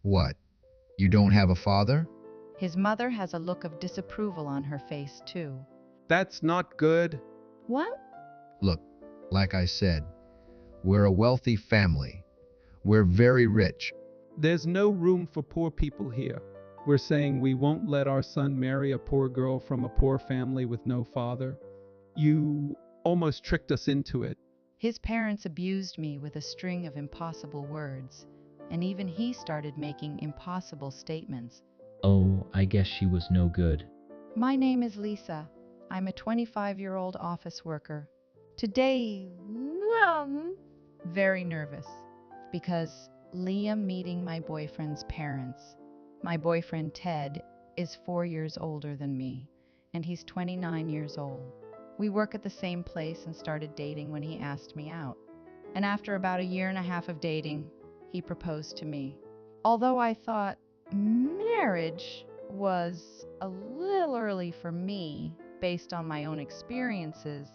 What? You don't have a father? His mother has a look of disapproval on her face, too. That's not good. What? Look, like I said, we're a wealthy family. We're very rich. There's no room for poor people here. We're saying we won't let our son marry a poor girl from a poor family with no father. You almost tricked us into it. His parents abused me with a string of impossible words, and even he started making impossible statements. Oh, I guess she was no good. My name is Lisa. I'm a 25-year-old office worker. Today, very nervous because Liam meeting my boyfriend's parents. My boyfriend Ted is 4 years older than me, and he's 29 years old. We work at the same place and started dating when he asked me out. And after about a year and a half of dating, he proposed to me. Although I thought marriage was a little early for me, based on my own experiences,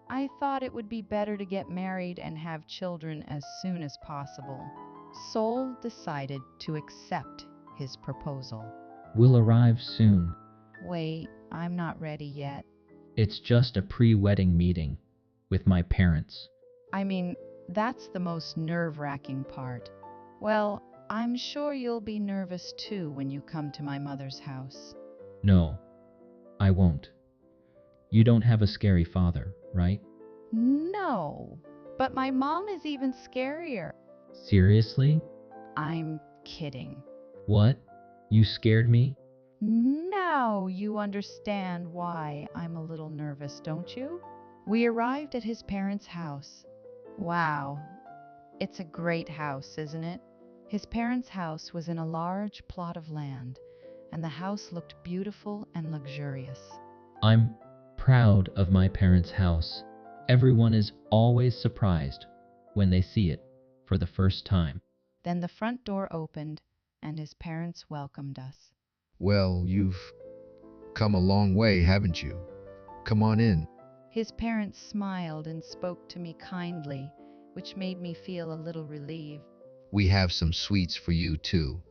I thought it would be better to get married and have children as soon as possible. Sol decided to accept his proposal. We'll arrive soon. Wait, I'm not ready yet. It's just a pre-wedding meeting with my parents. I mean, that's the most nerve-wracking part. Well, I'm sure you'll be nervous too when you come to my mother's house. No, I won't. You don't have a scary father, right? No, but my mom is even scarier. Seriously? I'm kidding. What? You scared me? Now you understand why I'm a little nervous, don't you? We arrived at his parents' house. Wow, it's a great house, isn't it? His parents' house was in a large plot of land, and the house looked beautiful and luxurious. I'm proud of my parents' house. Everyone is always surprised when they see it for the first time. Then the front door opened, and his parents welcomed us. Well, you've come a long way, haven't you? Come on in. His parents smiled and spoke to me kindly, which made me feel a little relieved. We have some sweets for you, too.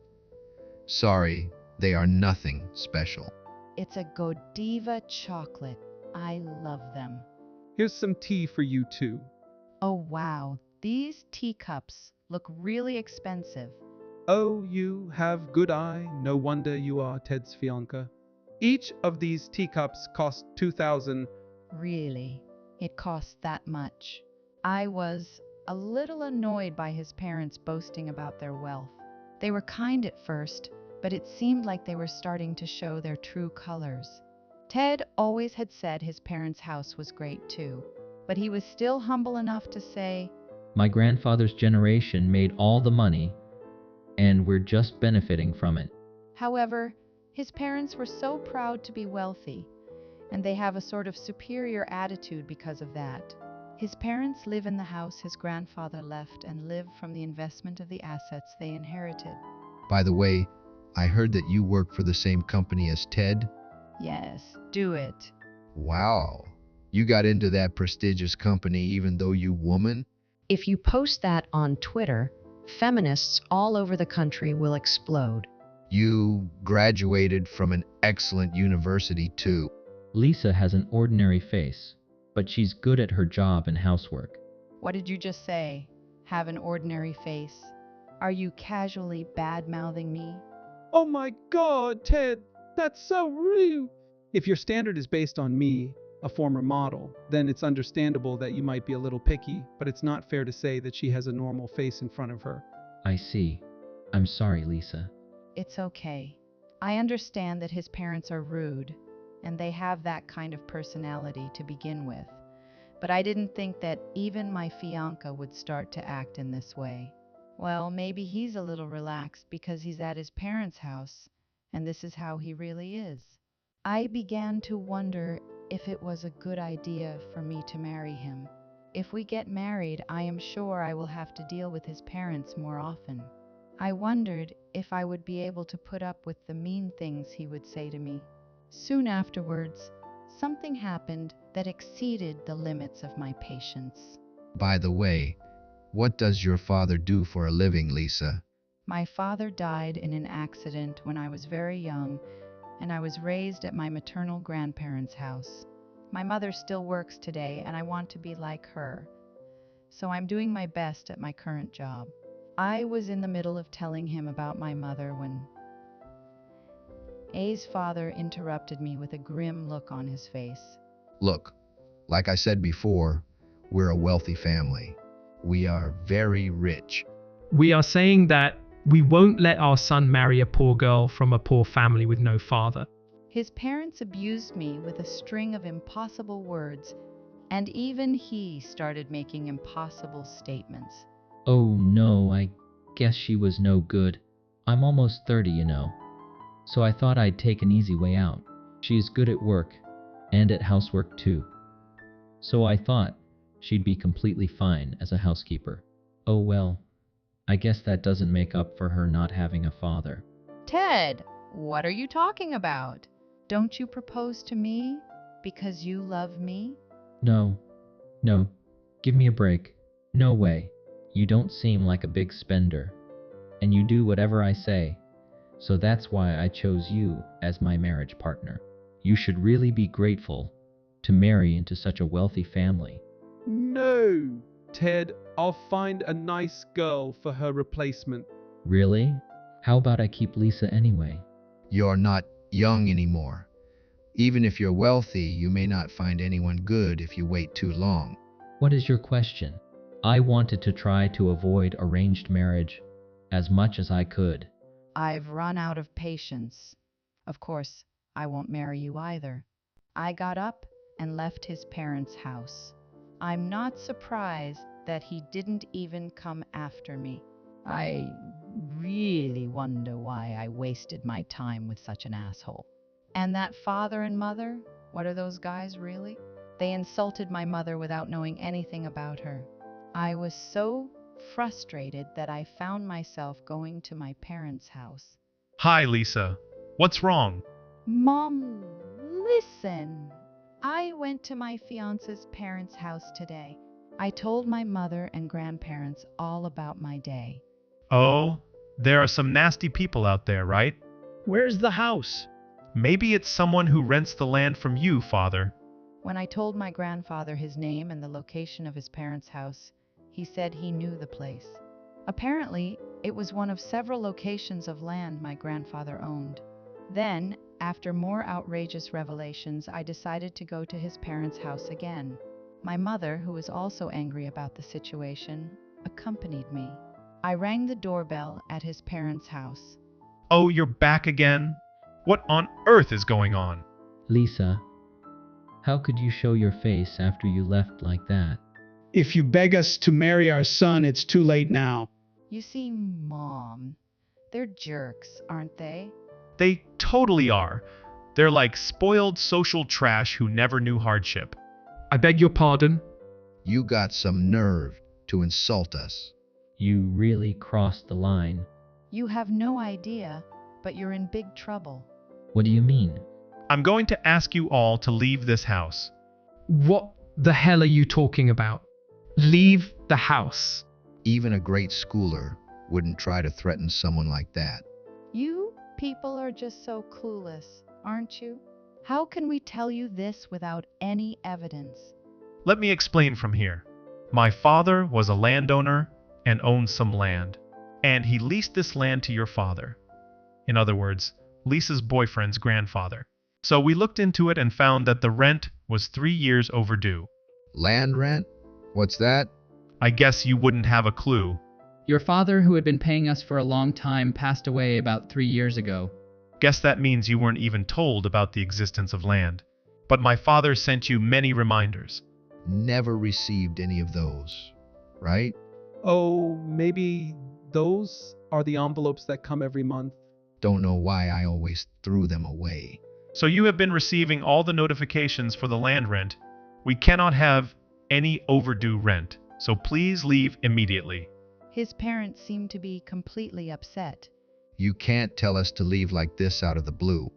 Sorry, they are nothing special. It's a Godiva chocolate. I love them. Here's some tea for you too. Oh wow, these teacups look really expensive. Oh, you have good eye. No wonder you are Ted's fiancé. Each of these teacups cost 2,000. Really? It cost that much? I was a little annoyed by his parents boasting about their wealth. They were kind at first, but it seemed like they were starting to show their true colors. Ted always had said his parents' house was great too, but he was still humble enough to say, My grandfather's generation made all the money, and we're just benefiting from it. However, his parents were so proud to be wealthy, and they have a sort of superior attitude because of that. His parents live in the house his grandfather left and live from the investment of the assets they inherited. By the way, I heard that you work for the same company as Ted. Yes, do it. Wow. You got into that prestigious company even though you woman? If you post that on Twitter, feminists all over the country will explode. You graduated from an excellent university, too. Lisa has an ordinary face, but she's good at her job and housework. What did you just say? Have an ordinary face? Are you casually bad-mouthing me? Oh my God, Ted, that's so rude. If your standard is based on me, a former model, then it's understandable that you might be a little picky, but it's not fair to say that she has a normal face in front of her. I see. I'm sorry, Lisa. It's okay. I understand that his parents are rude, and they have that kind of personality to begin with. But I didn't think that even my fiancé would start to act in this way. Well, maybe he's a little relaxed because he's at his parents' house, and this is how he really is. I began to wonder if it was a good idea for me to marry him. If we get married, I am sure I will have to deal with his parents more often. I wondered if I would be able to put up with the mean things he would say to me. Soon afterwards, something happened that exceeded the limits of my patience. By the way, what does your father do for a living, Lisa? My father died in an accident when I was very young, and I was raised at my maternal grandparents' house. My mother still works today, and I want to be like her. So I'm doing my best at my current job. I was in the middle of telling him about my mother when A's father interrupted me with a grim look on his face. Look, like I said before, we're a wealthy family. We are very rich. We are saying that we won't let our son marry a poor girl from a poor family with no father. His parents abused me with a string of impossible words, and even he started making impossible statements. Oh no, I guess she was no good. I'm almost 30, you know. So I thought I'd take an easy way out. She is good at work, and at housework too. So I thought she'd be completely fine as a housekeeper. Oh well, I guess that doesn't make up for her not having a father. Ted, what are you talking about? Don't you propose to me because you love me? No, give me a break. No way. You don't seem like a big spender, and you do whatever I say. So that's why I chose you as my marriage partner. You should really be grateful to marry into such a wealthy family. No, Ted, I'll find a nice girl for her replacement. Really? How about I keep Lisa anyway? You're not young anymore. Even if you're wealthy, you may not find anyone good if you wait too long. What is your question? I wanted to try to avoid arranged marriage as much as I could. I've run out of patience. Of course, I won't marry you either. I got up and left his parents' house. I'm not surprised that he didn't even come after me. I really wonder why I wasted my time with such an asshole. And that father and mother, what are those guys really? They insulted my mother without knowing anything about her. I was so frustrated that I found myself going to my parents' house. Hi, Lisa. What's wrong? Mom, listen. I went to my fiance's parents' house today. I told my mother and grandparents all about my day. Oh, there are some nasty people out there, right? Where's the house? Maybe it's someone who rents the land from you, Father. When I told my grandfather his name and the location of his parents' house, he said he knew the place. Apparently, it was one of several locations of land my grandfather owned. Then, after more outrageous revelations, I decided to go to his parents' house again. My mother, who was also angry about the situation, accompanied me. I rang the doorbell at his parents' house. Oh, you're back again? What on earth is going on? Lisa, how could you show your face after you left like that? If you beg us to marry our son, it's too late now. You see, Mom, they're jerks, aren't they? They totally are. They're like spoiled social trash who never knew hardship. I beg your pardon? You got some nerve to insult us. You really crossed the line. You have no idea, but you're in big trouble. What do you mean? I'm going to ask you all to leave this house. What the hell are you talking about? Leave the house. Even a great schooler wouldn't try to threaten someone like that. You people are just so clueless, aren't you? How can we tell you this without any evidence? Let me explain from here. My father was a landowner and owned some land, and he leased this land to your father. In other words, Lisa's boyfriend's grandfather. So we looked into it and found that the rent was 3 years overdue. Land rent? What's that? I guess you wouldn't have a clue. Your father, who had been paying us for a long time, passed away about 3 years ago. Guess that means you weren't even told about the existence of land. But my father sent you many reminders. Never received any of those, right? Oh, maybe those are the envelopes that come every month. Don't know why I always threw them away. So you have been receiving all the notifications for the land rent. We cannot have any overdue rent, so please leave immediately. His parents seem to be completely upset. You can't tell us to leave like this out of the blue.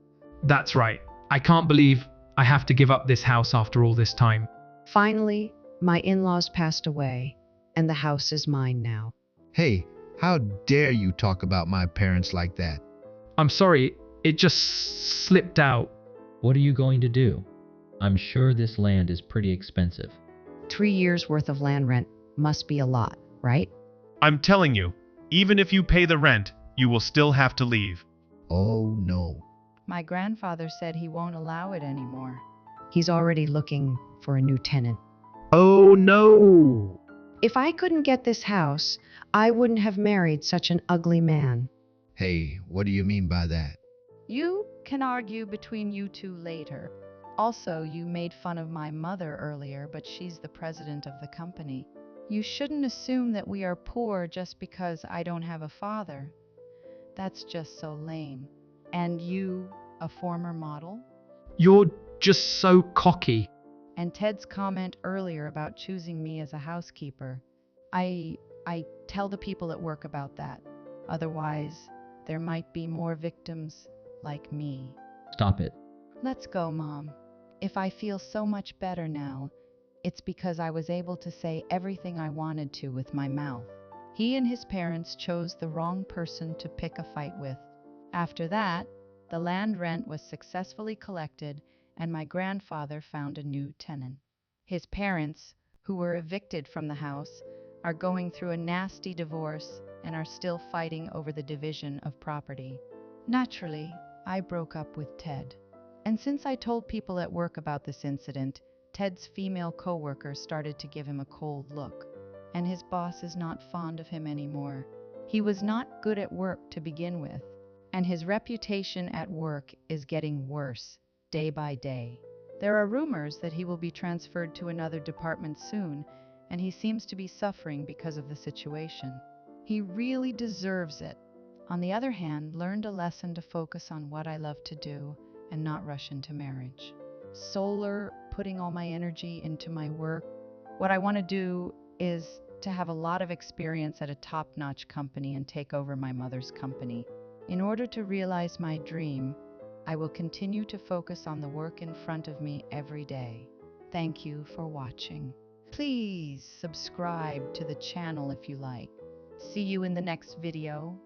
That's right. I can't believe I have to give up this house after all this time. Finally, my in-laws passed away, and the house is mine now. Hey, How dare you talk about my parents like that? I'm sorry, it just slipped out. What are you going to do? I'm sure this land is pretty expensive. 3 years worth of land rent must be a lot, right? I'm telling you, even if you pay the rent, you will still have to leave. Oh no. My grandfather said he won't allow it anymore. He's already looking for a new tenant. Oh no! If I couldn't get this house, I wouldn't have married such an ugly man. Hey, what do you mean by that? You can argue between you two later. Also, you made fun of my mother earlier, but she's the president of the company. You shouldn't assume that we are poor just because I don't have a father. That's just so lame. And you, a former model? You're just so cocky. And Ted's comment earlier about choosing me as a housekeeper. I tell the people at work about that. Otherwise, there might be more victims like me. Stop it. Let's go, Mom. If I feel so much better now, it's because I was able to say everything I wanted to with my mouth. He and his parents chose the wrong person to pick a fight with. After that, the land rent was successfully collected and my grandfather found a new tenant. His parents, who were evicted from the house, are going through a nasty divorce and are still fighting over the division of property. Naturally, I broke up with Ted. And since I told people at work about this incident, Ted's female coworker started to give him a cold look, and his boss is not fond of him anymore. He was not good at work to begin with, and his reputation at work is getting worse day by day. There are rumors that he will be transferred to another department soon, and he seems to be suffering because of the situation. He really deserves it. On the other hand, learned a lesson to focus on what I love to do and not rush into marriage. Solar, putting all my energy into my work. What I want to do is to have a lot of experience at a top-notch company and take over my mother's company. In order to realize my dream, I will continue to focus on the work in front of me every day. Thank you for watching. Please subscribe to the channel if you like. See you in the next video.